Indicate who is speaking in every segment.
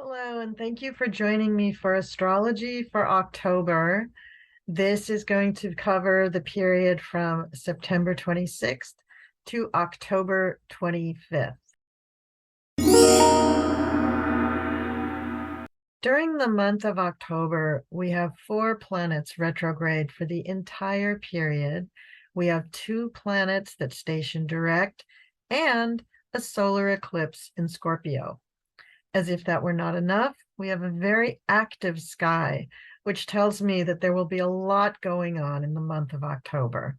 Speaker 1: Hello, and thank you for joining me for astrology for October. This is going to cover the period from September 26th to October 25th. During the month of October, we have 4 planets retrograde for the entire period. We have 2 planets that station direct and a solar eclipse in Scorpio. As if that were not enough, we have a very active sky, which tells me that there will be a lot going on in the month of October.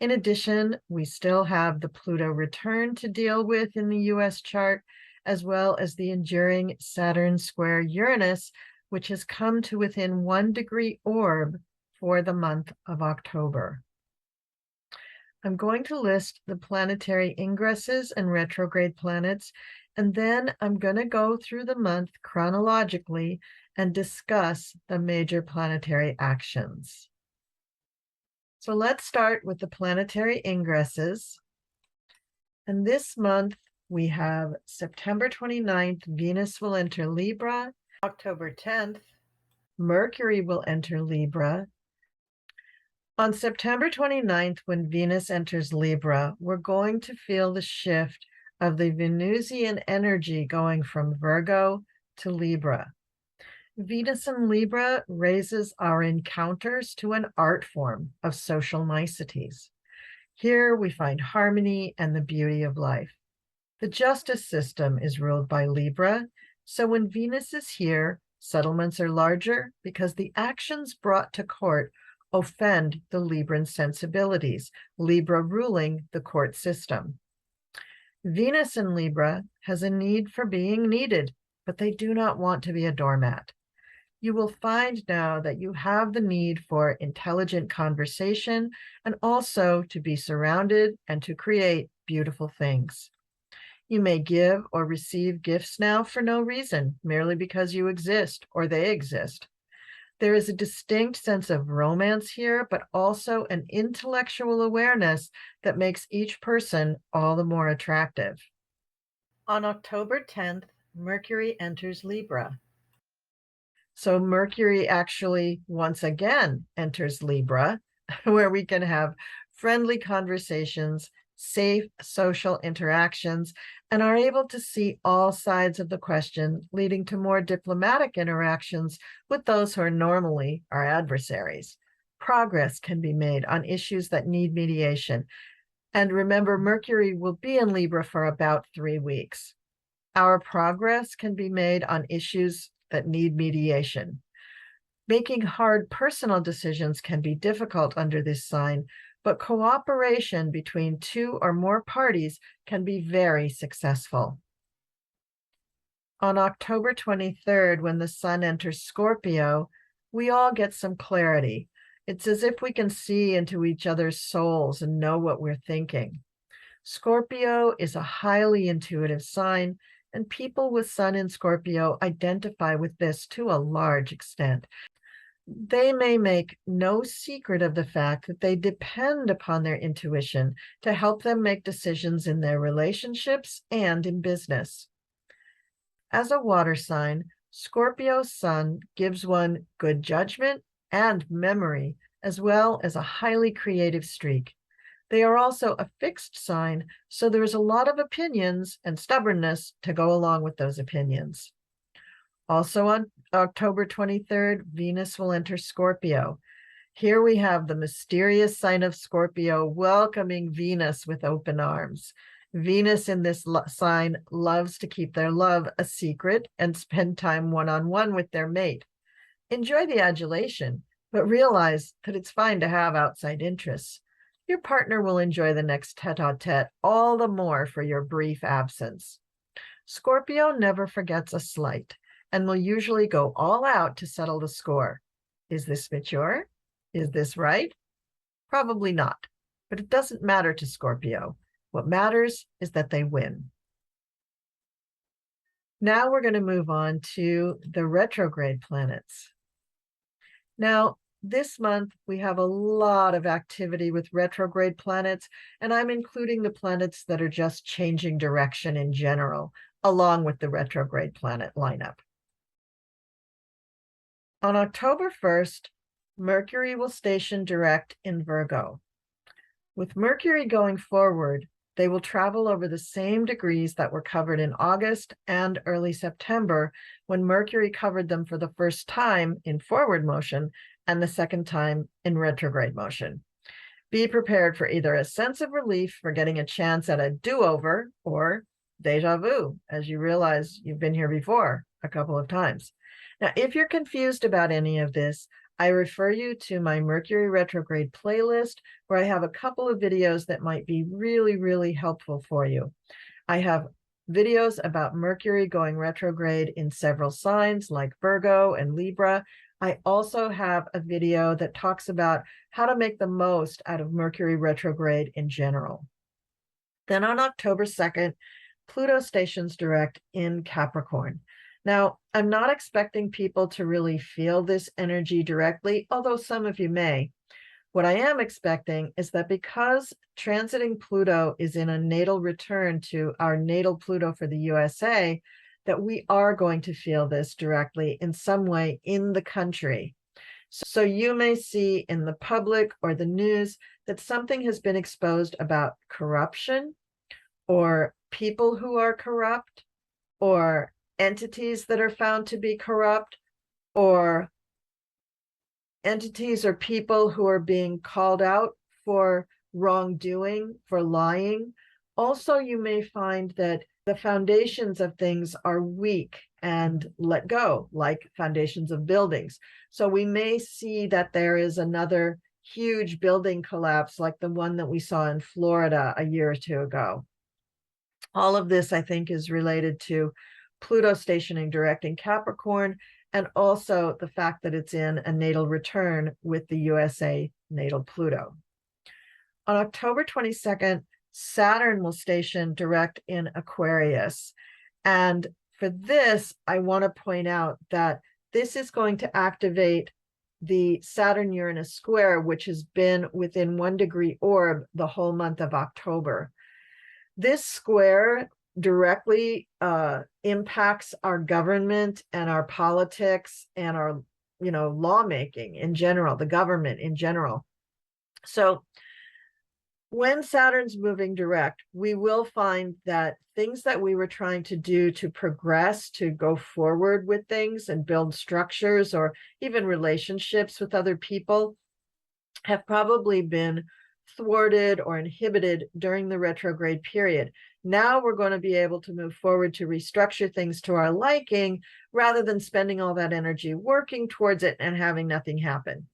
Speaker 1: In addition, we still have the Pluto return to deal with in the US chart, as well as the enduring Saturn square Uranus, which has come to within 1-degree orb for the month of October. I'm going to list the planetary ingresses and retrograde planets, and then I'm going to go through the month chronologically and discuss the major planetary actions. So let's start with the planetary ingresses. And this month we have September 29th, Venus will enter Libra. October 10th, Mercury will enter Libra. On September 29th, when Venus enters Libra, we're going to feel the shift of the Venusian energy going from Virgo to Libra. Venus in Libra raises our encounters to an art form of social niceties. Here we find harmony and the beauty of life. The justice system is ruled by Libra, so when Venus is here, settlements are larger because the actions brought to court offend the Libran sensibilities, Libra ruling the court system. Venus in Libra has a need for being needed, but they do not want to be a doormat. You will find now that you have the need for intelligent conversation and also to be surrounded and to create beautiful things. You may give or receive gifts now for no reason, merely because you exist or they exist. There is a distinct sense of romance here, but also an intellectual awareness that makes each person all the more attractive. On October 10th, Mercury enters Libra. So Mercury actually once again enters Libra, where we can have friendly conversations, safe social interactions, and are able to see all sides of the question, leading to more diplomatic interactions with those who are normally our adversaries. Progress can be made on issues that need mediation. And remember, Mercury will be in Libra for about 3 weeks. Our progress can be made on issues that need mediation. Making hard personal decisions can be difficult under this sign, but cooperation between 2 or more parties can be very successful. On October 23rd, when the sun enters Scorpio, we all get some clarity. It's as if we can see into each other's souls and know what we're thinking. Scorpio is a highly intuitive sign, and people with sun in Scorpio identify with this to a large extent. They may make no secret of the fact that they depend upon their intuition to help them make decisions in their relationships and in business. As a water sign, Scorpio sun gives one good judgment and memory, as well as a highly creative streak. They are also a fixed sign, so there is a lot of opinions and stubbornness to go along with those opinions. Also on October 23rd, Venus will enter Scorpio. Here we have the mysterious sign of Scorpio welcoming Venus with open arms. Venus in this sign loves to keep their love a secret and spend time one-on-one with their mate. Enjoy the adulation, but realize that it's fine to have outside interests. Your partner will enjoy the next tete-a-tete all the more for your brief absence. Scorpio never forgets a slight and will usually go all out to settle the score. Is this mature? Is this right? Probably not, but it doesn't matter to Scorpio. What matters is that they win. Now we're going to move on to the retrograde planets. Now, this month, we have a lot of activity with retrograde planets, and I'm including the planets that are just changing direction in general, along with the retrograde planet lineup. On October 1st, Mercury will station direct in Virgo. With Mercury going forward, they will travel over the same degrees that were covered in August and early September, when Mercury covered them for the first time in forward motion and the second time in retrograde motion. Be prepared for either a sense of relief for getting a chance at a do-over or deja vu, as you realize you've been here before a couple of times. Now, if you're confused about any of this, I refer you to my Mercury retrograde playlist, where I have a couple of videos that might be really, really helpful for you. I have videos about Mercury going retrograde in several signs like Virgo and Libra. I also have a video that talks about how to make the most out of Mercury retrograde in general. Then on October 2nd, Pluto stations direct in Capricorn. Now, I'm not expecting people to really feel this energy directly, although some of you may. What I am expecting is that because transiting Pluto is in a natal return to our natal Pluto for the USA, that we are going to feel this directly in some way in the country. So you may see in the public or the news that something has been exposed about corruption, or people who are corrupt, or entities that are found to be corrupt, or entities or people who are being called out for wrongdoing, for lying. Also, you may find that the foundations of things are weak and let go, like foundations of buildings. So we may see that there is another huge building collapse like the one that we saw in Florida a year or two ago. All of this, I think, is related to Pluto stationing direct in Capricorn, and also the fact that it's in a natal return with the USA natal Pluto. On October 22nd, Saturn will station direct in Aquarius. And for this, I want to point out that this is going to activate the Saturn-Uranus square, which has been within 1 degree orb the whole month of October. This square directly impacts our government and our politics and our, lawmaking in general, the government in general. So when Saturn's moving direct, we will find that things that we were trying to do to progress, to go forward with things and build structures or even relationships with other people, have probably been thwarted or inhibited during the retrograde period. Now we're going to be able to move forward to restructure things to our liking, rather than spending all that energy working towards it and having nothing happen.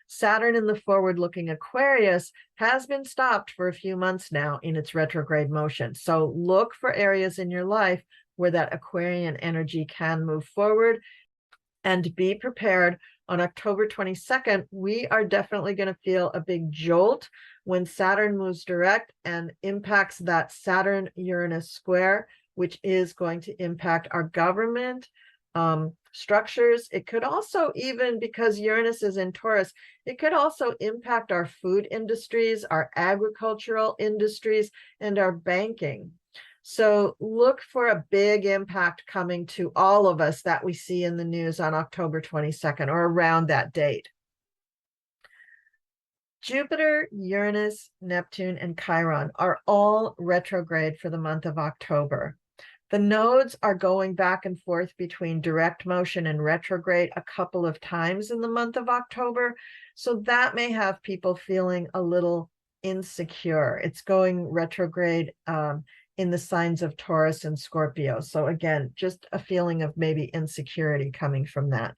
Speaker 1: Saturn in the forward-looking Aquarius has been stopped for a few months now in its retrograde motion. So look for areas in your life where that Aquarian energy can move forward, and be prepared. On October 22nd, we are definitely going to feel a big jolt when Saturn moves direct and impacts that Saturn-Uranus square, which is going to impact our government, structures. It could also, even because Uranus is in Taurus, it could also impact our food industries, our agricultural industries, and our banking. So look for a big impact coming to all of us that we see in the news on October 22nd or around that date. Jupiter, Uranus, Neptune, and Chiron are all retrograde for the month of October. The nodes are going back and forth between direct motion and retrograde a couple of times in the month of October. So that may have people feeling a little insecure. It's going retrograde in the signs of Taurus and Scorpio. So again, just a feeling of maybe insecurity coming from that.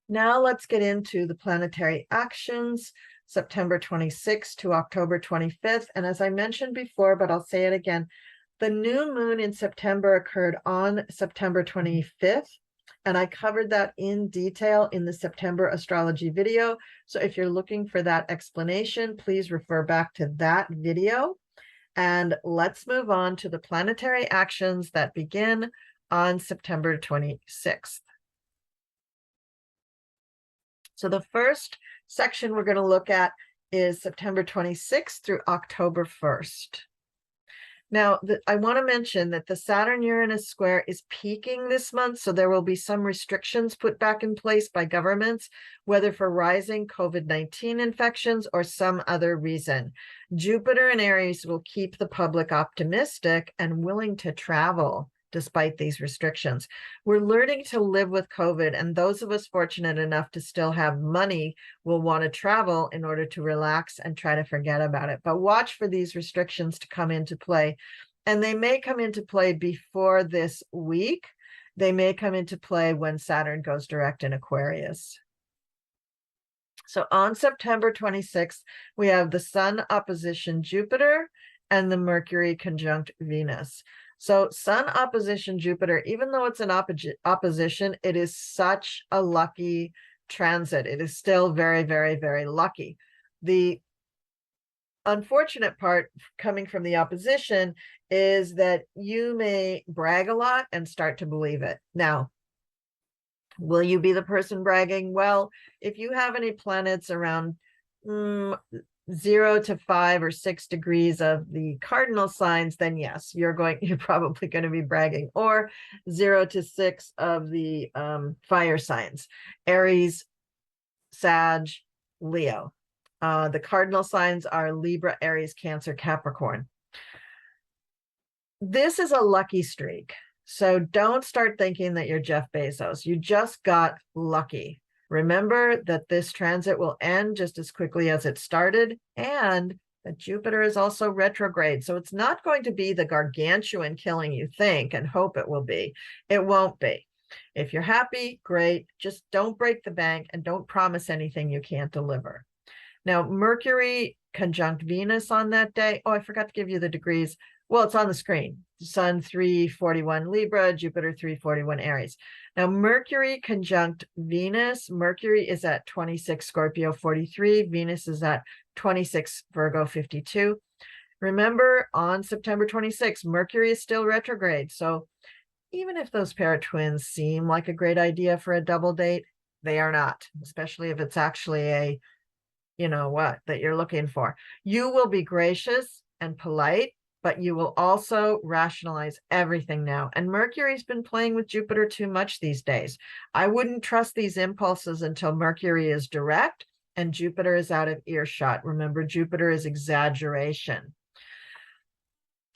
Speaker 1: Now let's get into the planetary actions, September 26th to October 25th. And as I mentioned before, but I'll say it again, the new moon in September occurred on September 25th. And I covered that in detail in the September astrology video. So if you're looking for that explanation, please refer back to that video. And let's move on to the planetary actions that begin on September 26th. So the first section we're going to look at is September 26th through October 1st. Now, I want to mention that the Saturn-Uranus square is peaking this month, so there will be some restrictions put back in place by governments, whether for rising COVID-19 infections or some other reason. Jupiter in Aries will keep the public optimistic and willing to travel despite these restrictions. We're learning to live with COVID, and those of us fortunate enough to still have money will want to travel in order to relax and try to forget about it. But watch for these restrictions to come into play. And they may come into play before this week. They may come into play when Saturn goes direct in Aquarius. So on September 26th, we have the Sun opposition Jupiter and the Mercury conjunct Venus. So Sun opposition Jupiter, even though it's an opposition, it is such a lucky transit. It is still very, very, very lucky. The unfortunate part coming from the opposition is that you may brag a lot and start to believe it. Now, will you be the person bragging? Well, if you have any planets around 0 to 5 or 6 degrees of the cardinal signs, then yes, you're probably going to be bragging, or 0 to 6 of the fire signs, Aries, Sag, Leo. The cardinal signs are Libra, Aries, Cancer, Capricorn. This is a lucky streak. So don't start thinking that you're Jeff Bezos. You just got lucky. Remember that this transit will end just as quickly as it started, and that Jupiter is also retrograde. So it's not going to be the gargantuan killing you think and hope it will be. It won't be. If you're happy, great. Just don't break the bank and don't promise anything you can't deliver. Now, Mercury conjunct Venus on that day. Oh, I forgot to give you the degrees. Well, it's on the screen. Sun 341 Libra, Jupiter 341 Aries. Now, Mercury conjunct Venus. Mercury is at 26 Scorpio 43. Venus is at 26 Virgo 52. Remember, on September 26, Mercury is still retrograde. So even if those pair of twins seem like a great idea for a double date, they are not, especially if it's actually a, that you're looking for. You will be gracious and polite, but you will also rationalize everything now. And Mercury's been playing with Jupiter too much these days. I wouldn't trust these impulses until Mercury is direct and Jupiter is out of earshot. Remember, Jupiter is exaggeration.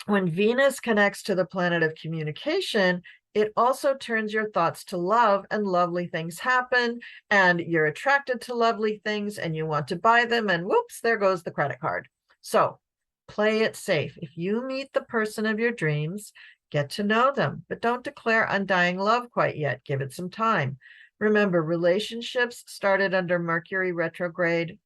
Speaker 1: When Venus connects to the planet of communication, it also turns your thoughts to love, and lovely things happen, and you're attracted to lovely things and you want to buy them, and whoops, there goes the credit card. So play it safe. If you meet the person of your dreams, get to know them, but don't declare undying love quite yet. Give it some time. Remember, relationships started under Mercury retrograde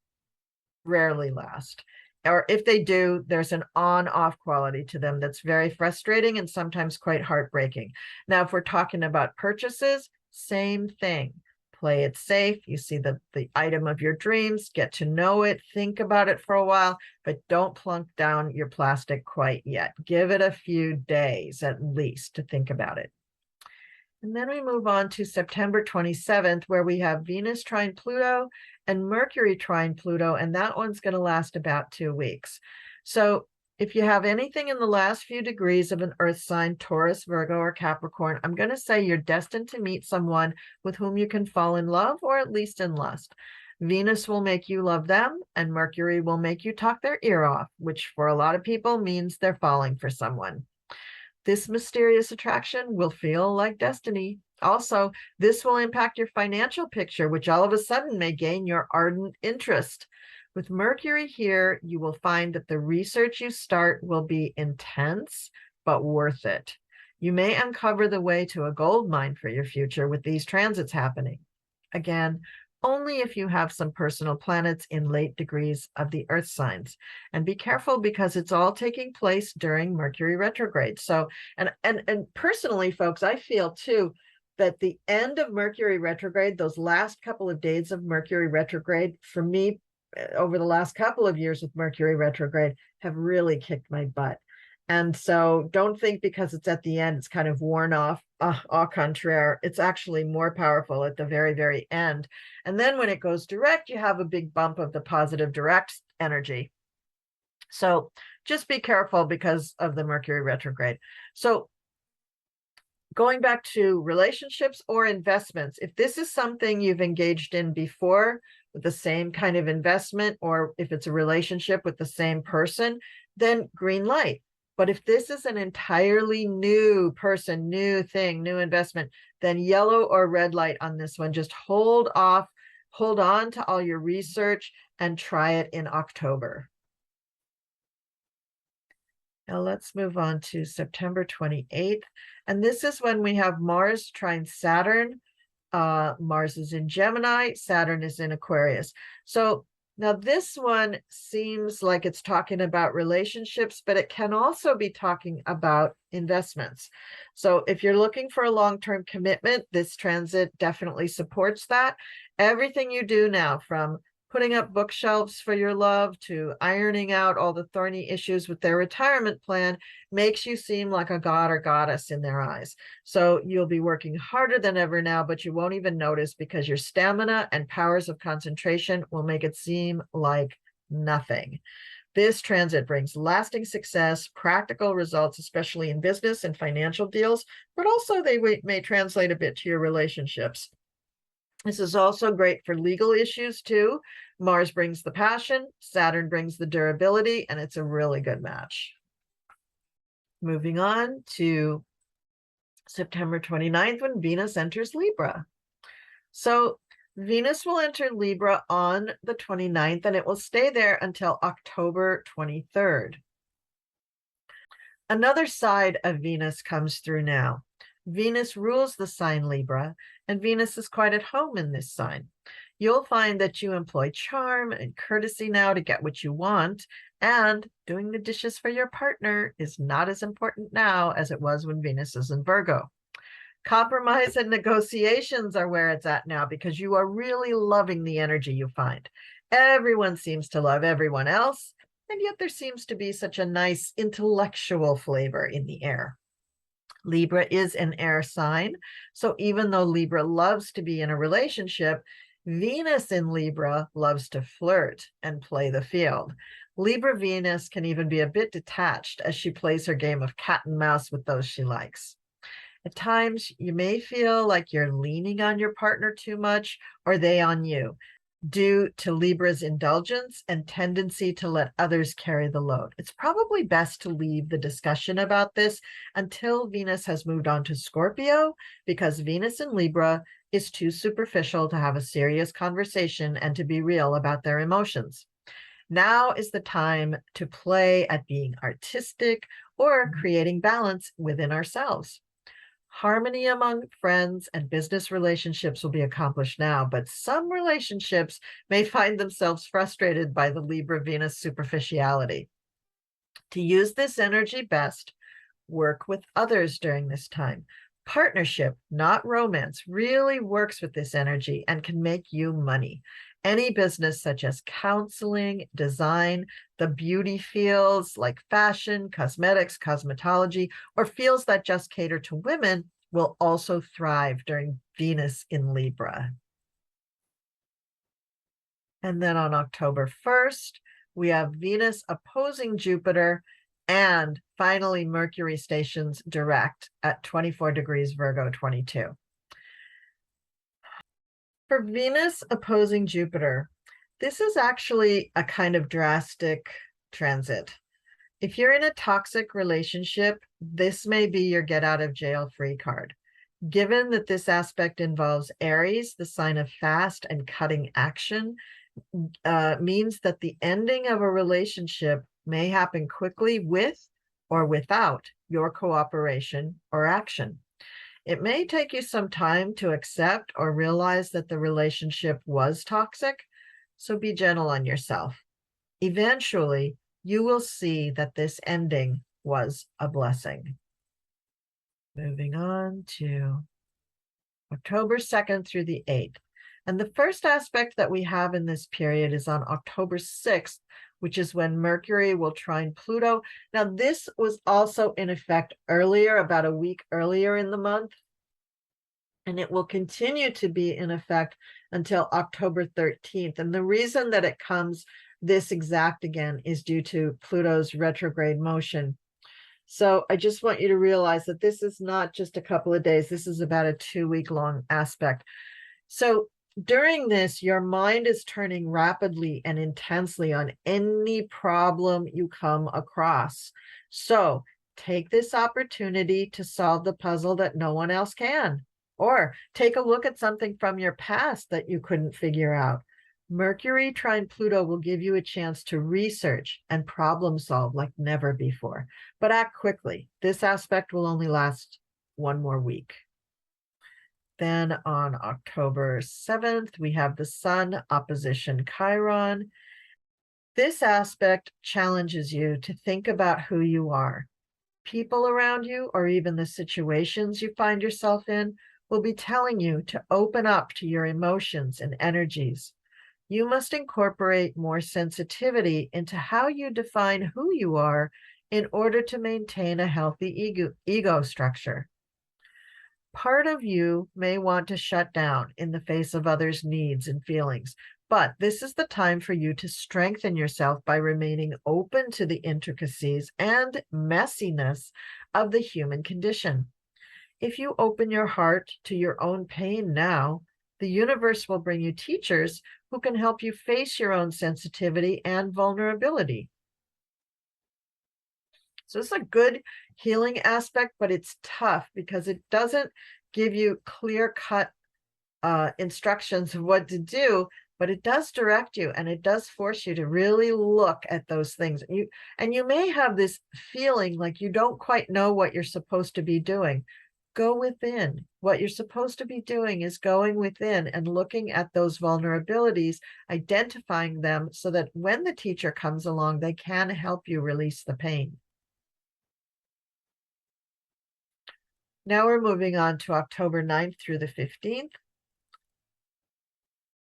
Speaker 1: rarely last. Or if they do, there's an on-off quality to them that's very frustrating and sometimes quite heartbreaking. Now, if we're talking about purchases, same thing. Play it safe. You see the item of your dreams, get to know it, think about it for a while, but don't plunk down your plastic quite yet. Give it a few days at least to think about it. And then we move on to September 27th, where we have Venus trine Pluto and Mercury trine Pluto, and that one's going to last about 2 weeks. So if you have anything in the last few degrees of an earth sign, Taurus, Virgo, or Capricorn, I'm going to say you're destined to meet someone with whom you can fall in love, or at least in lust. Venus will make you love them, and Mercury will make you talk their ear off, which for a lot of people means they're falling for someone. This mysterious attraction will feel like destiny. Also, this will impact your financial picture, which all of a sudden may gain your ardent interest. With Mercury here, you will find that the research you start will be intense, but worth it. You may uncover the way to a gold mine for your future with these transits happening. Again, only if you have some personal planets in late degrees of the earth signs. And be careful, because it's all taking place during Mercury retrograde. So, and personally, folks, I feel too that the end of Mercury retrograde, those last couple of days of Mercury retrograde, for me, over the last couple of years with Mercury retrograde, have really kicked my butt. And so don't think because it's at the end, it's kind of worn off. Au contraire, it's actually more powerful at the very, very end. And then when it goes direct, you have a big bump of the positive direct energy. So just be careful because of the Mercury retrograde. So going back to relationships or investments, if this is something you've engaged in before with the same kind of investment, or if it's a relationship with the same person, then green light. But if this is an entirely new person, new thing, new investment, then yellow or red light on this one. Just hold off, hold on to all your research and try it in October. Now let's move on to September 28th. And this is when we have Mars trine Saturn. Mars is in Gemini, Saturn is in Aquarius. So now this one seems like it's talking about relationships, but it can also be talking about investments. So if you're looking for a long-term commitment, this transit definitely supports that. Everything you do now, from putting up bookshelves for your love to ironing out all the thorny issues with their retirement plan, makes you seem like a god or goddess in their eyes. So you'll be working harder than ever now, but you won't even notice because your stamina and powers of concentration will make it seem like nothing. This transit brings lasting success, practical results, especially in business and financial deals, but also they may translate a bit to your relationships. This is also great for legal issues too. Mars brings the passion, Saturn brings the durability, and it's a really good match. Moving on to September 29th, when Venus enters Libra. So Venus will enter Libra on the 29th, and it will stay there until October 23rd. Another side of Venus comes through now. Venus rules the sign Libra, and Venus is quite at home in this sign. You'll find that you employ charm and courtesy now to get what you want, and doing the dishes for your partner is not as important now as it was when Venus is in Virgo. Compromise and negotiations are where it's at now because you are really loving the energy you find. Everyone seems to love everyone else, and yet there seems to be such a nice intellectual flavor in the air. Libra is an air sign, so even though Libra loves to be in a relationship, Venus in Libra loves to flirt and play the field. Libra Venus can even be a bit detached as she plays her game of cat and mouse with those she likes. At times, you may feel like you're leaning on your partner too much, or they on you, due to Libra's indulgence and tendency to let others carry the load. It's probably best to leave the discussion about this until Venus has moved on to Scorpio, because Venus in Libra is too superficial to have a serious conversation and to be real about their emotions. Now is the time to play at being artistic or creating balance within ourselves. Harmony among friends and business relationships will be accomplished now, but some relationships may find themselves frustrated by the Libra Venus superficiality. To use this energy best, work with others during this time. Partnership, not romance, really works with this energy and can make you money. Any business such as counseling, design, the beauty fields like fashion, cosmetics, cosmetology, or fields that just cater to women will also thrive during Venus in Libra. And then on October 1st, we have Venus opposing Jupiter, and finally Mercury stations direct at 24 degrees Virgo 22. For Venus opposing Jupiter, this is actually a kind of drastic transit. If you're in a toxic relationship, this may be your get out of jail free card. Given that this aspect involves Aries, the sign of fast and cutting action, means that the ending of a relationship may happen quickly with or without your cooperation or action. It may take you some time to accept or realize that the relationship was toxic, so be gentle on yourself. Eventually, you will see that this ending was a blessing. Moving on to October 2nd through the 8th. And the first aspect that we have in this period is on October 6th, which is when Mercury will trine Pluto. Now, this was also in effect earlier, about a week earlier in the month. and it will continue to be in effect until October 13th. And the reason that it comes this exact again is due to Pluto's retrograde motion. So I just want you to realize that this is not just a couple of days. This is about a 2-week-long aspect. So during this, your mind is turning rapidly and intensely on any problem you come across. So take this opportunity to solve the puzzle that no one else can, or take a look at something from your past that you couldn't figure out. Mercury trine Pluto will give you a chance to research and problem solve like never before, but act quickly. This aspect will only last 1 more week. Then on October 7th, we have the Sun opposition Chiron. This aspect challenges you to think about who you are. People around you, or even the situations you find yourself in, will be telling you to open up to your emotions and energies. You must incorporate more sensitivity into how you define who you are in order to maintain a healthy ego structure. Part of you may want to shut down in the face of others' needs and feelings, but this is the time for you to strengthen yourself by remaining open to the intricacies and messiness of the human condition. If you open your heart to your own pain now, the universe will bring you teachers who can help you face your own sensitivity and vulnerability. So it's a good healing aspect, but it's tough because it doesn't give you clear-cut instructions of what to do, but it does direct you, and it does force you to really look at those things. And you may have this feeling like you don't quite know what you're supposed to be doing. Go within. What you're supposed to be doing is going within and looking at those vulnerabilities, identifying them so that when the teacher comes along, they can help you release the pain. Now we're moving on to October 9th through the 15th.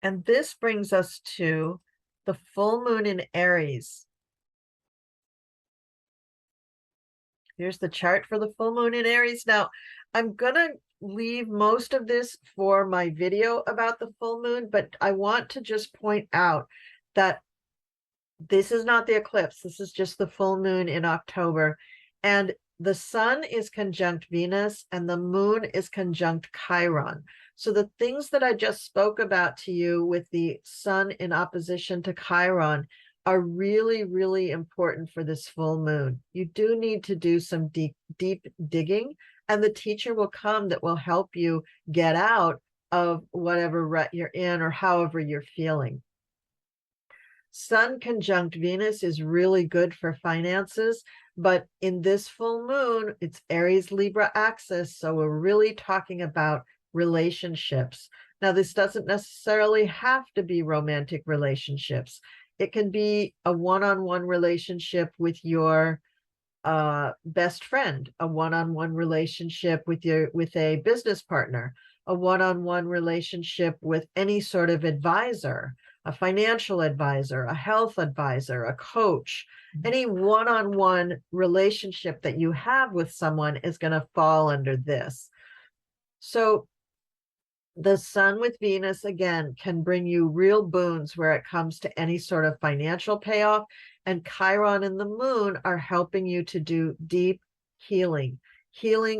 Speaker 1: And this brings us to the full moon in Aries. Here's the chart for the full moon in Aries. Now, I'm going to leave most of this for my video about the full moon, but I want to just point out that this is not the eclipse. This is just the full moon in October. And the sun is conjunct Venus and the moon is conjunct Chiron. So the things that I just spoke about to you with the sun in opposition to Chiron are really, really important for this full moon. You do need to do some deep digging, and the teacher will come that will help you get out of whatever rut you're in or however you're feeling. Sun conjunct Venus is really good for finances, but in this full moon, it's Aries Libra axis, so we're really talking about relationships. Now, this doesn't necessarily have to be romantic relationships. It can be a one-on-one relationship with your best friend, a one-on-one relationship with a business partner, a one-on-one relationship with any sort of advisor, a financial advisor, a health advisor, a coach. Any one-on-one relationship that you have with someone is going to fall under this. So the sun with Venus, again, can bring you real boons where it comes to any sort of financial payoff. And Chiron and the moon are helping you to do deep healing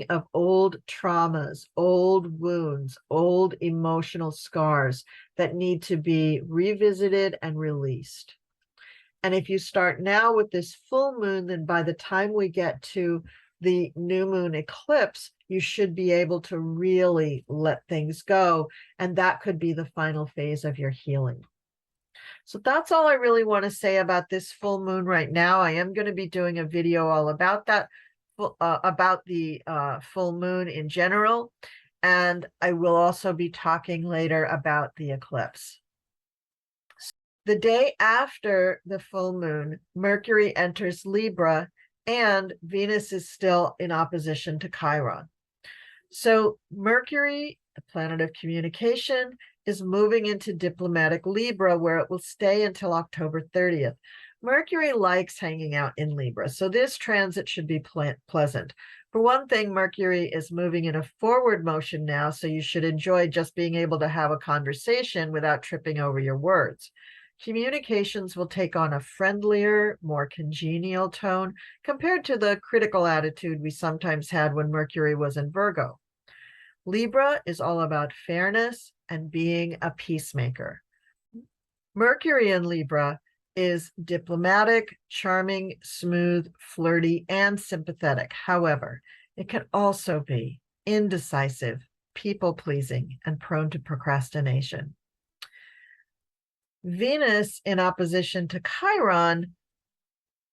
Speaker 1: of old traumas, old wounds, old emotional scars that need to be revisited and released. And if you start now with this full moon, then by the time we get to the new moon eclipse, you should be able to really let things go. And that could be the final phase of your healing. So that's all I really want to say about this full moon right now. I am going to be doing a video all about that, about the full moon in general. And I will also be talking later about the eclipse. The day after the full moon, Mercury enters Libra and Venus is still in opposition to Chiron. So Mercury, the planet of communication, is moving into diplomatic Libra, where it will stay until October 30th. Mercury likes hanging out in Libra, so this transit should be pleasant. For one thing, Mercury is moving in a forward motion now, so you should enjoy just being able to have a conversation without tripping over your words. Communications will take on a friendlier, more congenial tone compared to the critical attitude we sometimes had when Mercury was in Virgo. Libra is all about fairness and being a peacemaker. Mercury in Libra is diplomatic, charming, smooth, flirty, and sympathetic. However, it can also be indecisive, people-pleasing, and prone to procrastination. Venus in opposition to Chiron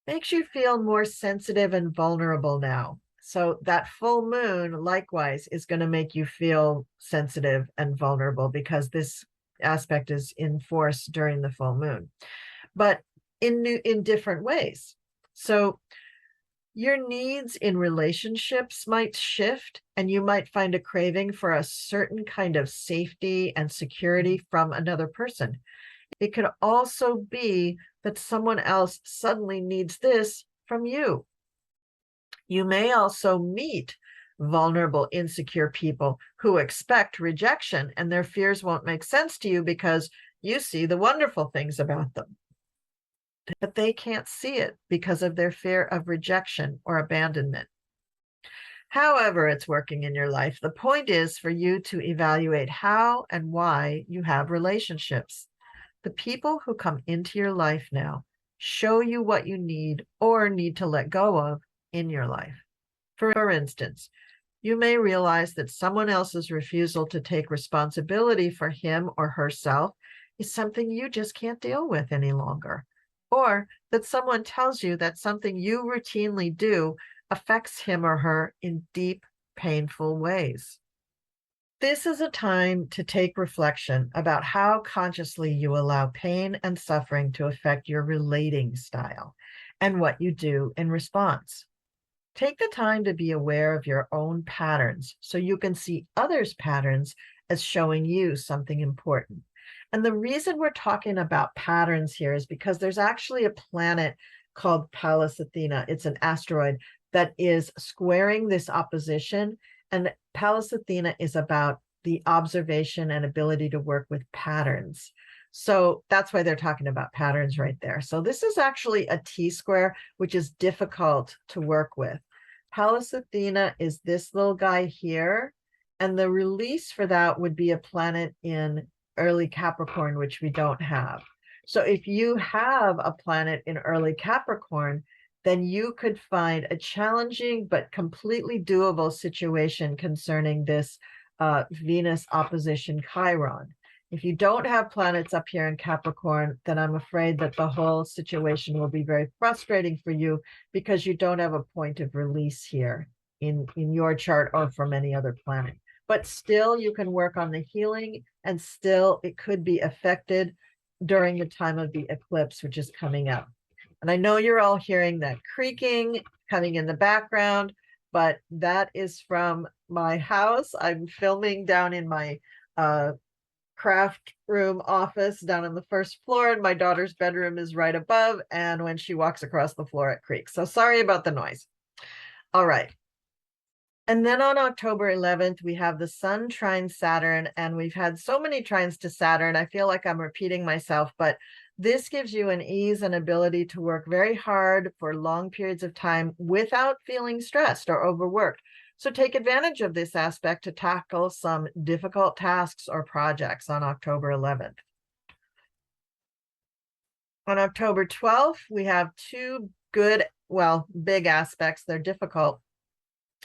Speaker 1: makes you feel more sensitive and vulnerable now. So that full moon, likewise, is going to make you feel sensitive and vulnerable because this aspect is in force during the full moon, but in different ways. So your needs in relationships might shift, and you might find a craving for a certain kind of safety and security from another person. It could also be that someone else suddenly needs this from you. You may also meet vulnerable, insecure people who expect rejection, and their fears won't make sense to you because you see the wonderful things about them. But they can't see it because of their fear of rejection or abandonment. However it's working in your life, the point is for you to evaluate how and why you have relationships. The people who come into your life now show you what you need or need to let go of in your life. For instance, you may realize that someone else's refusal to take responsibility for him or herself is something you just can't deal with any longer, or that someone tells you that something you routinely do affects him or her in deep, painful ways. This is a time to take reflection about how consciously you allow pain and suffering to affect your relating style and what you do in response. Take the time to be aware of your own patterns so you can see others' patterns as showing you something important. And the reason we're talking about patterns here is because there's actually a planet called Pallas Athena. It's an asteroid that is squaring this opposition. And Pallas Athena is about the observation and ability to work with patterns. So that's why they're talking about patterns right there. So this is actually a T-square, which is difficult to work with. Pallas Athena is this little guy here, and the release for that would be a planet in early Capricorn, which we don't have. So if you have a planet in early Capricorn, then you could find a challenging but completely doable situation concerning this Venus opposition Chiron. If you don't have planets up here in Capricorn, then I'm afraid that the whole situation will be very frustrating for you because you don't have a point of release here in your chart or from any other planet. But still, you can work on the healing, and still it could be affected during the time of the eclipse, which is coming up. And I know you're all hearing that creaking coming in the background, but that is from my house. I'm filming down in my craft room office down on the first floor, and my daughter's bedroom is right above, and when she walks across the floor it creaks. So sorry about the noise. All right. And then on October 11th, we have the Sun trine Saturn, and we've had so many trines to Saturn. I feel like I'm repeating myself, but this gives you an ease and ability to work very hard for long periods of time without feeling stressed or overworked. So take advantage of this aspect to tackle some difficult tasks or projects on October 11th. On October 12th, we have two good, well, big aspects. They're difficult.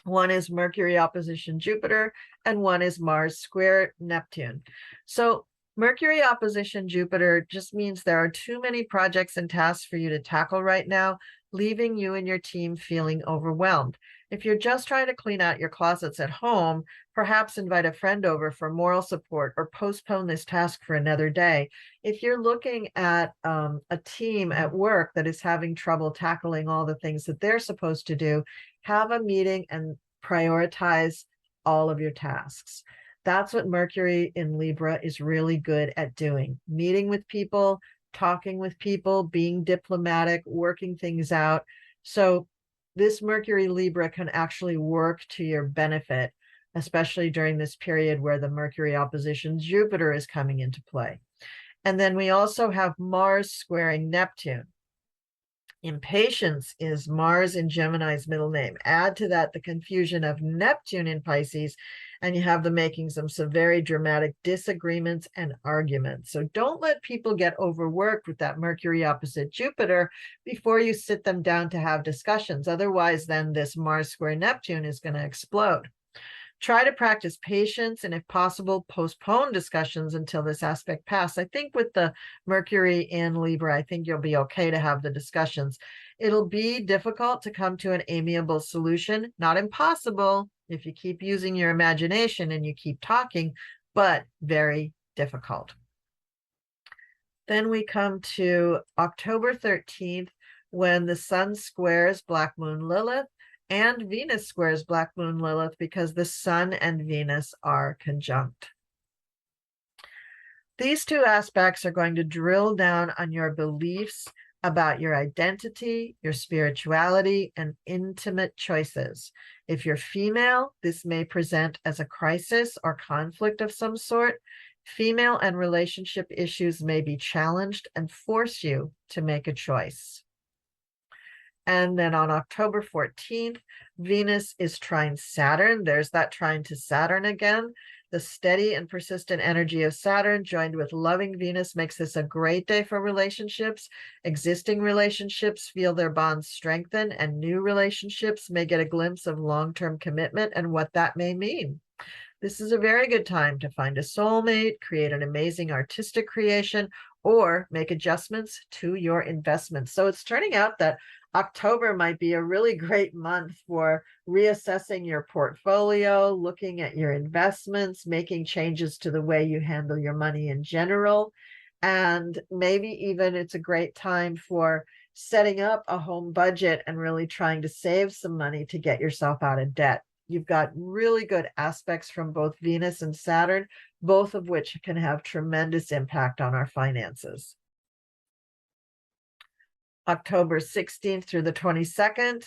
Speaker 1: One is Mercury opposition Jupiter, and one is Mars square Neptune. So Mercury opposition Jupiter just means there are too many projects and tasks for you to tackle right now, leaving you and your team feeling overwhelmed. If you're just trying to clean out your closets at home, perhaps invite a friend over for moral support or postpone this task for another day. If you're looking at a team at work that is having trouble tackling all the things that they're supposed to do, have a meeting and prioritize all of your tasks. That's what Mercury in Libra is really good at doing. Meeting with people, talking with people, being diplomatic, working things out. So this Mercury Libra can actually work to your benefit, especially during this period where the Mercury opposition Jupiter is coming into play. And then we also have Mars squaring Neptune. Impatience is Mars in Gemini's middle name. Add to that the confusion of Neptune in Pisces, and you have the makings of some very dramatic disagreements and arguments. So don't let people get overworked with that Mercury opposite Jupiter before you sit them down to have discussions. Otherwise, then this Mars square Neptune is going to explode. Try to practice patience and, if possible, postpone discussions until this aspect passes. I think with the Mercury in Libra, I think you'll be okay to have the discussions. It'll be difficult to come to an amiable solution, not impossible if you keep using your imagination and you keep talking, but very difficult. Then we come to October 13th, when the Sun squares Black Moon Lilith, and Venus squares Black Moon Lilith, because the Sun and Venus are conjunct. These two aspects are going to drill down on your beliefs about your identity, your spirituality, and intimate choices. If you're female, this may present as a crisis or conflict of some sort. Female and relationship issues may be challenged and force you to make a choice. And then on October 14th, Venus is trine Saturn. There's that trine to Saturn again. The steady and persistent energy of Saturn joined with loving Venus makes this a great day for relationships. Existing relationships feel their bonds strengthen, and new relationships may get a glimpse of long-term commitment and what that may mean. This is a very good time to find a soulmate, create an amazing artistic creation, or make adjustments to your investments. So it's turning out that October might be a really great month for reassessing your portfolio, looking at your investments, making changes to the way you handle your money in general. And maybe even it's a great time for setting up a home budget and really trying to save some money to get yourself out of debt. You've got really good aspects from both Venus and Saturn, both of which can have tremendous impact on our finances. October 16th through the 22nd,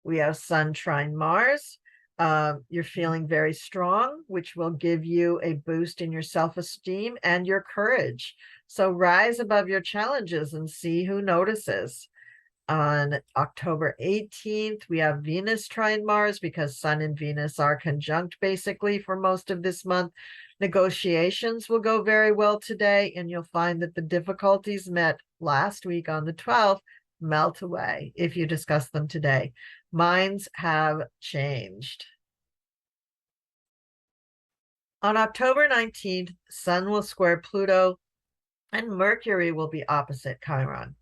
Speaker 1: we have Sun trine Mars. You're feeling very strong, which will give you a boost in your self-esteem and your courage. So rise above your challenges and see who notices. On October 18th, we have Venus trine Mars, because Sun and Venus are conjunct basically for most of this month. Negotiations will go very well today, and you'll find that the difficulties met last week on the 12th melt away if you discuss them today. Minds have changed. On October 19th, Sun will square Pluto, and Mercury will be opposite Chiron.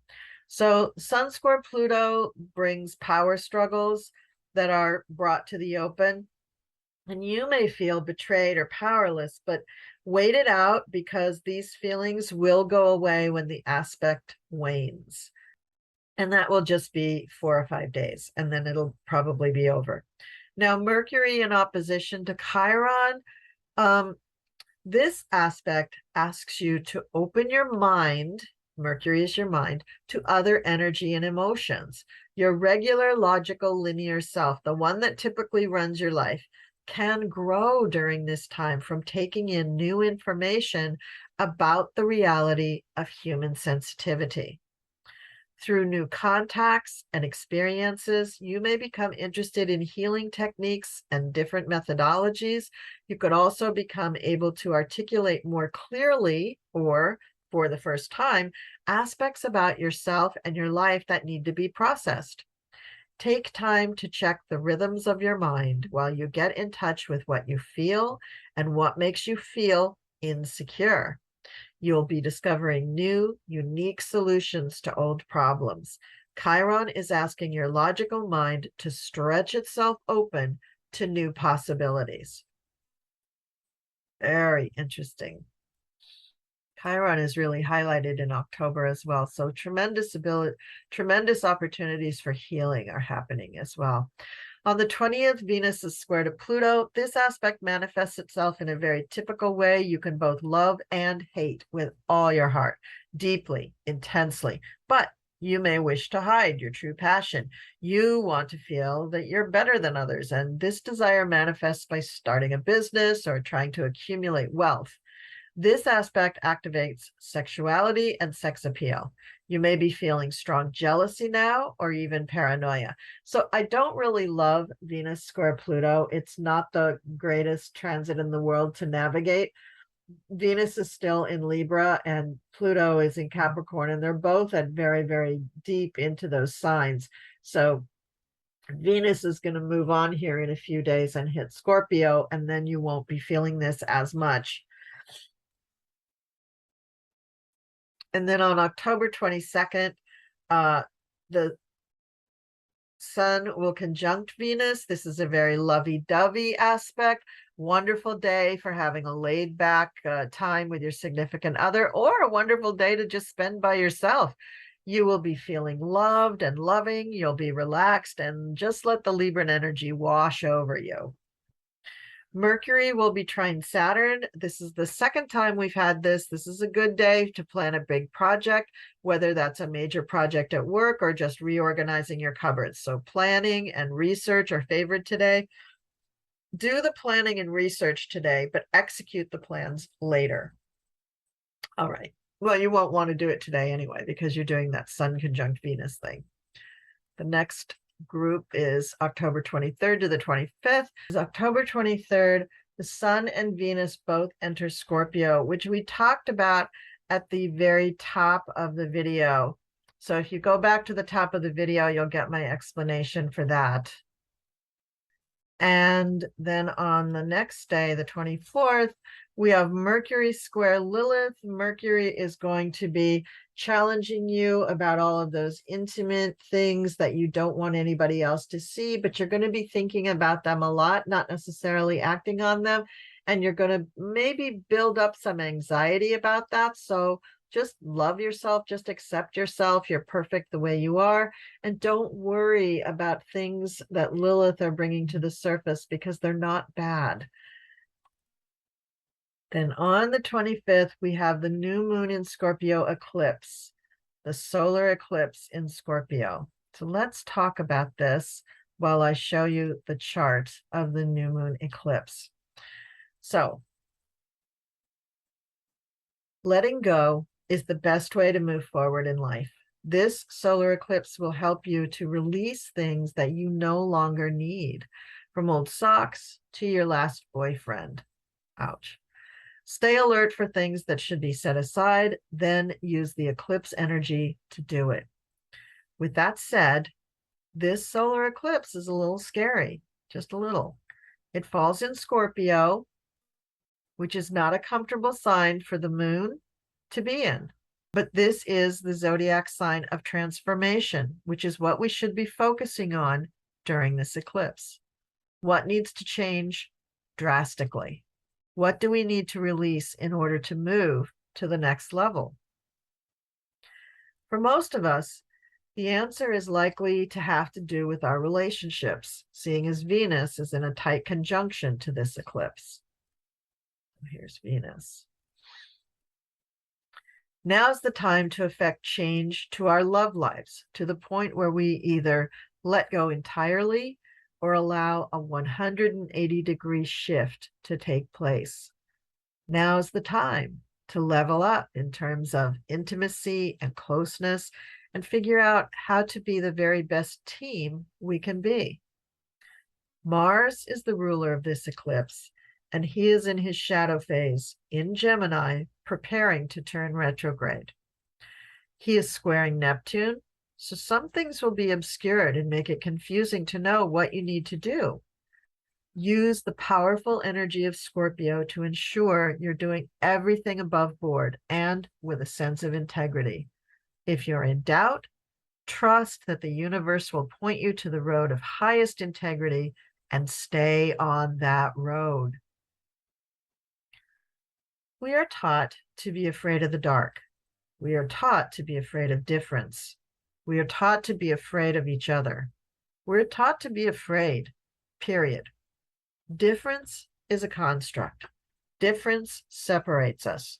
Speaker 1: So Sun square Pluto brings power struggles that are brought to the open. And you may feel betrayed or powerless, but wait it out, because these feelings will go away when the aspect wanes. And that will just be 4 or 5 days, and then it'll probably be over. Now, Mercury in opposition to Chiron, this aspect asks you to open your mind, Mercury is your mind, to other energy and emotions. Your regular, logical, linear self, the one that typically runs your life, can grow during this time from taking in new information about the reality of human sensitivity. Through new contacts and experiences, you may become interested in healing techniques and different methodologies. You could also become able to articulate more clearly, or for the first time, aspects about yourself and your life that need to be processed. Take time to check the rhythms of your mind while you get in touch with what you feel and what makes you feel insecure. You'll be discovering new, unique solutions to old problems. Chiron is asking your logical mind to stretch itself open to new possibilities. Very interesting. Chiron is really highlighted in October as well. So tremendous opportunities for healing are happening as well. On the 20th, Venus is square to Pluto. This aspect manifests itself in a very typical way. You can both love and hate with all your heart, deeply, intensely. But You may wish to hide your true passion. You want to feel that you're better than others, and this desire manifests by starting a business or trying to accumulate wealth. This aspect activates sexuality and sex appeal. You may be feeling strong jealousy now or even paranoia. So I don't really love Venus square Pluto. It's not the greatest transit in the world to navigate. Venus is still in Libra and Pluto is in Capricorn, and they're both at very, very deep into those signs. So Venus is going to move on here in a few days and hit Scorpio, and then you won't be feeling this as much. And then on October 22nd, the Sun will conjunct Venus. This is a very lovey-dovey aspect. Wonderful day for having a laid-back time with your significant other, or a wonderful day to just spend by yourself. You will be feeling loved and loving. You'll be relaxed, and just let the Libran energy wash over you. Mercury will be trine Saturn. This is the second time we've had this. This is a good day to plan a big project, whether that's a major project at work or just reorganizing your cupboards. So planning and research are favored today. Do the planning and research today, but execute the plans later. All right. Well, you won't want to do it today anyway, because you're doing that Sun conjunct Venus thing. The next group is October 23rd to the 25th. October 23rd, the Sun and Venus both enter Scorpio, which we talked about at the very top of the video. So if you go back to the top of the video, you'll get my explanation for that. And then on the next day, the 24th, we have Mercury square Lilith. Mercury is going to be challenging you about all of those intimate things that you don't want anybody else to see, but you're going to be thinking about them a lot, not necessarily acting on them. And you're going to maybe build up some anxiety about that. So just love yourself, just accept yourself. You're perfect the way you are. And don't worry about things that Lilith are bringing to the surface, because they're not bad. Then on the 25th, we have the new moon in Scorpio eclipse, the solar eclipse in Scorpio. So let's talk about this while I show you the chart of the new moon eclipse. So letting go is the best way to move forward in life. This solar eclipse will help you to release things that you no longer need, from old socks to your last boyfriend. Ouch. Stay alert for things that should be set aside, then use the eclipse energy to do it. With that said, this solar eclipse is a little scary, just a little. It falls in Scorpio, which is not a comfortable sign for the moon to be in. But this is the zodiac sign of transformation, which is what we should be focusing on during this eclipse. What needs to change drastically? What do we need to release in order to move to the next level? For most of us, the answer is likely to have to do with our relationships, seeing as Venus is in a tight conjunction to this eclipse. Here's Venus. Now's the time to effect change to our love lives, to the point where we either let go entirely or allow a 180-degree shift to take place. Now's the time to level up in terms of intimacy and closeness, and figure out how to be the very best team we can be. Mars is the ruler of this eclipse, and he is in his shadow phase in Gemini, preparing to turn retrograde. He is squaring Neptune, so some things will be obscured and make it confusing to know what you need to do. Use the powerful energy of Scorpio to ensure you're doing everything above board and with a sense of integrity. If you're in doubt, trust that the universe will point you to the road of highest integrity and stay on that road. We are taught to be afraid of the dark. We are taught to be afraid of difference. We are taught to be afraid of each other. We're taught to be afraid, period. Difference is a construct. Difference separates us.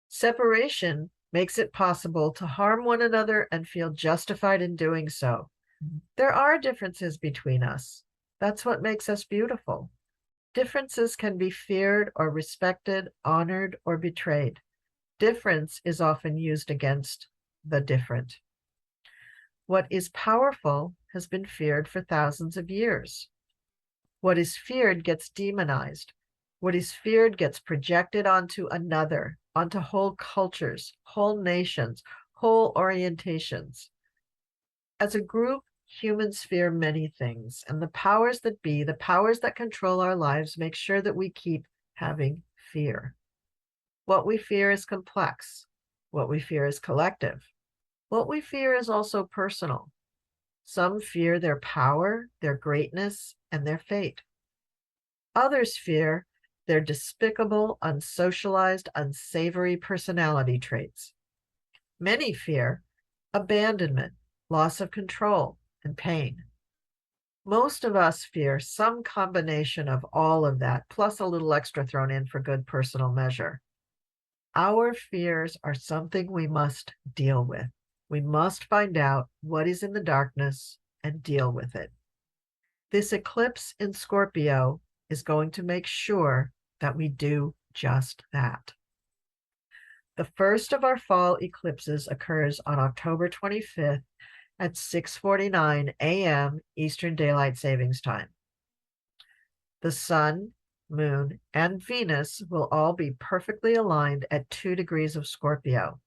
Speaker 1: Separation makes it possible to harm one another and feel justified in doing so. There are differences between us. That's what makes us beautiful. Differences can be feared or respected, honored or betrayed. Difference is often used against the different. What is powerful has been feared for thousands of years. What is feared gets demonized. What is feared gets projected onto another, onto whole cultures, whole nations, whole orientations. As a group, humans fear many things, and the powers that be, the powers that control our lives, make sure that we keep having fear. What we fear is complex. What we fear is collective. What we fear is also personal. Some fear their power, their greatness, and their fate. Others fear their despicable, unsocialized, unsavory personality traits. Many fear abandonment, loss of control, and pain. Most of us fear some combination of all of that, plus a little extra thrown in for good personal measure. Our fears are something we must deal with. We must find out what is in the darkness and deal with it. This eclipse in Scorpio is going to make sure that we do just that. The first of our fall eclipses occurs on October 25th at 6:49 a.m. Eastern Daylight Savings Time. The Sun, Moon, and Venus will all be perfectly aligned at 2 degrees of Scorpio.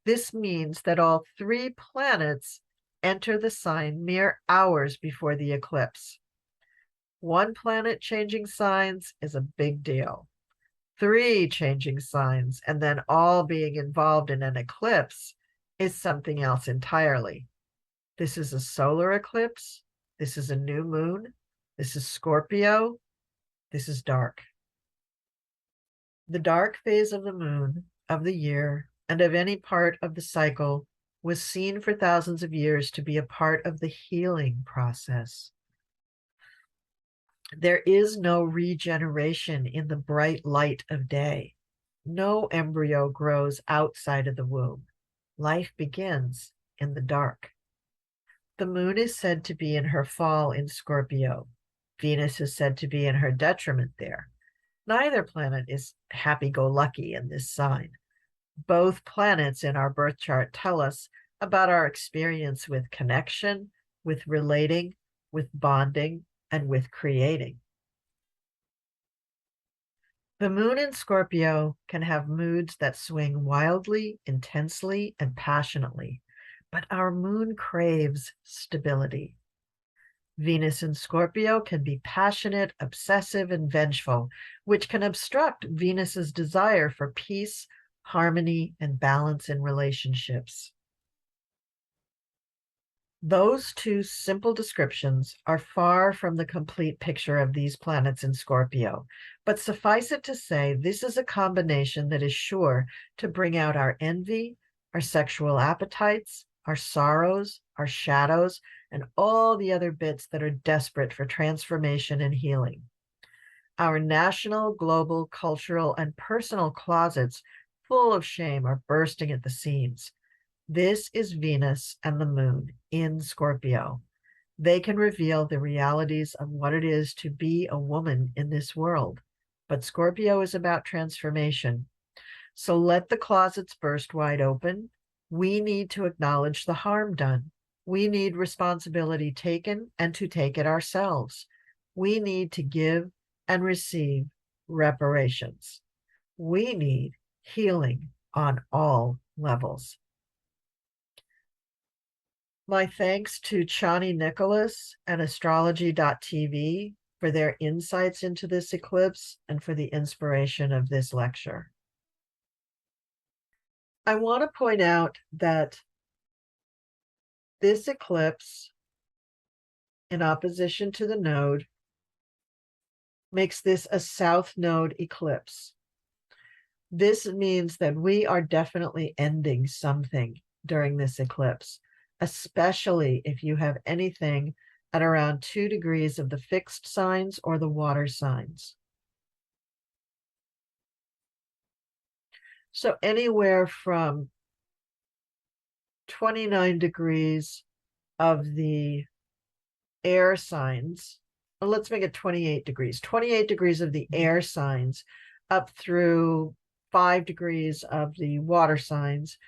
Speaker 1: This means that all 3 planets enter the sign mere hours before the eclipse. 1 planet changing signs is a big deal. 3 changing signs and then all being involved in an eclipse is something else entirely. This is a solar eclipse. This is a new moon. This is Scorpio. This is dark. The dark phase of the moon, of the year, and of any part of the cycle was seen for thousands of years to be a part of the healing process. There is no regeneration in the bright light of day. No embryo grows outside of the womb. Life begins in the dark. The moon is said to be in her fall in Scorpio. Venus is said to be in her detriment there. Neither planet is happy-go-lucky in this sign. Both planets in our birth chart tell us about our experience with connection, with relating, with bonding, and with creating. The moon in Scorpio can have moods that swing wildly, intensely, and passionately, but our moon craves stability. Venus in Scorpio can be passionate, obsessive, and vengeful, which can obstruct Venus's desire for peace, harmony, and balance in relationships. Those 2 simple descriptions are far from the complete picture of these planets in Scorpio, but suffice it to say, this is a combination that is sure to bring out our envy, our sexual appetites, our sorrows, our shadows, and all the other bits that are desperate for transformation and healing. Our national, global, cultural, and personal closets full of shame are bursting at the seams. This is Venus and the moon in Scorpio. They can reveal the realities of what it is to be a woman in this world. But Scorpio is about transformation. So let the closets burst wide open. We need to acknowledge the harm done. We need responsibility taken and to take it ourselves. We need to give and receive reparations. We need healing on all levels. My thanks to Chani Nicholas and Astrology.tv for their insights into this eclipse and for the inspiration of this lecture. I want to point out that this eclipse, in opposition to the node, makes this a south node eclipse. This means that we are definitely ending something during this eclipse, especially if you have anything at around 2 degrees of the fixed signs or the water signs. So anywhere from 29 degrees of the air signs. Well, let's make it 28 degrees. 28 degrees of the air signs up through 5 degrees of the water signs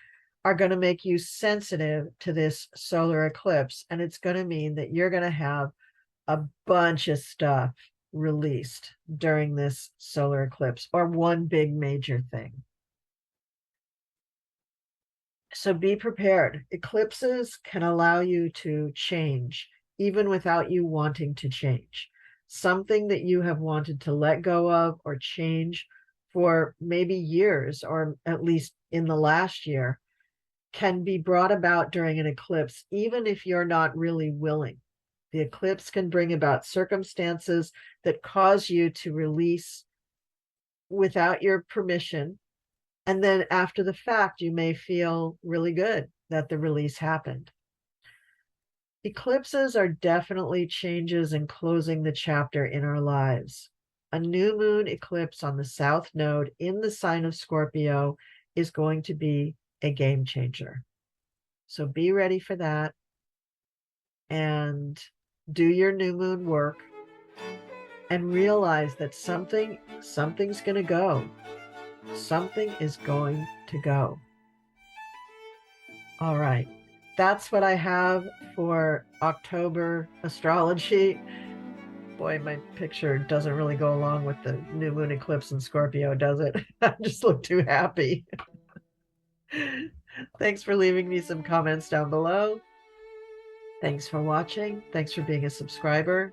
Speaker 1: are going to make you sensitive to this solar eclipse. And it's going to mean that you're going to have a bunch of stuff released during this solar eclipse, or one big major thing. So be prepared. Eclipses can allow you to change even without you wanting to change. Something that you have wanted to let go of or change for maybe years, or at least in the last year, can be brought about during an eclipse, even if you're not really willing. The eclipse can bring about circumstances that cause you to release without your permission. And then after the fact, you may feel really good that the release happened. Eclipses are definitely changes and closing the chapter in our lives. A new moon eclipse on the south node in the sign of Scorpio is going to be a game changer. So be ready for that and do your new moon work and realize that something's going to go. Something is going to go. All right. That's what I have for October astrology. Boy, my picture doesn't really go along with the new moon eclipse in Scorpio, does it? I just look too happy. Thanks for leaving me some comments down below. Thanks for watching. Thanks for being a subscriber.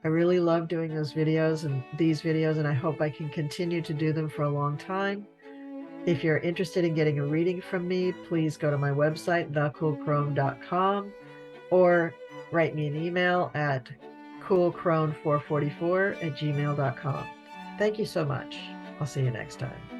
Speaker 1: I really love doing these videos, and I hope I can continue to do them for a long time. If you're interested in getting a reading from me, please go to my website, thecoolcrone.com, or write me an email at coolcrone444@gmail.com. Thank you so much. I'll see you next time.